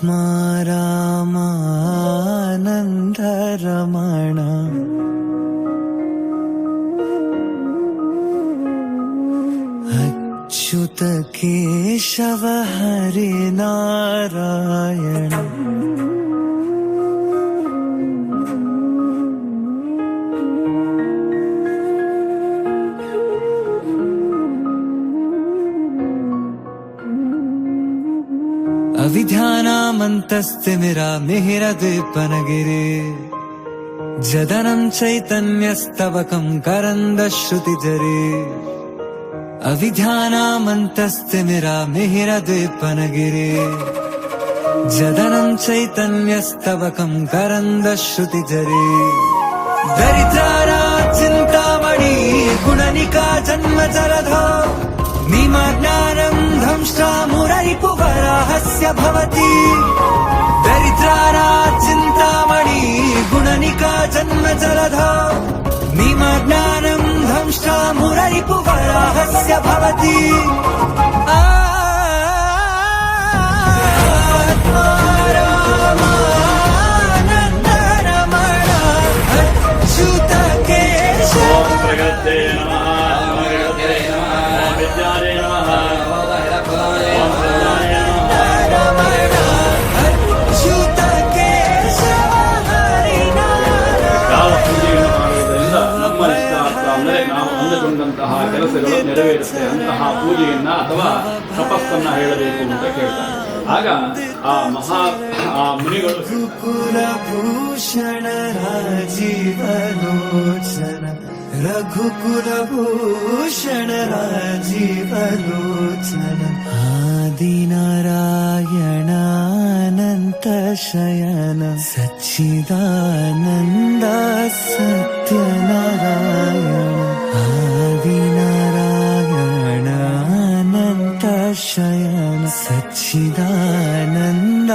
ಆತ್ಮ ರಾಮಾನಂದ ರಮಣ ಅಚ್ಯುತ ಕೇಶವ ಹರಿ ನಾರಾಯಣ अविध्यानामन्तस्तिमिरामिहिरद्वीपनगिरे जदनं चैतन्यस्तवकं करन्दश्रुतिजरे अविध्यानामन्तस्तिमिरामिहिरद्वीपनगिरे जदनं चैतन्यस्तवकं करन्दश्रुतिजरे दरिद्राराचिन्तामणि गुणनिका जन्मजलधो निमग्नानं ध्वंसा मुररिपुवराहस्य भवति दरिद्राराचिन्तामणि गुणनिका जन्मजलधो निमग्नानं ध्वंसा मुररिपुवराहस्य भवति आत्मा रामानन्द रमण अच्युत केशव ಕೆಲಸಗಳು ನೆರವೇರುತ್ತೆ ಅಂತಹ ಪೂಜೆಯನ್ನ ಅಥವಾ ತಪಸ್ಸನ್ನ ಹೇಳಬೇಕು ಅಂತ ಕೇಳ್ತಾರೆ. ಆಗ ಆ ಮುನಿಗಳು ಕುಲಭೂಷಣ ರಾಜೀವಲೋಚನ ರಘುಕುಲಭೂಷಣ ರಾಜೀವಲೋಚನ ಆದಿನಾರಾಯಣ ಅನಂತ ಶಯನ ಸಚ್ಚಿದಾನಂದ ಸತ್ಯನಾರಾಯಣ ಆದಿನಾರಾಯಣ ಅನಂತ ಶಯನ ಸಚ್ಚಿದಾನಂದ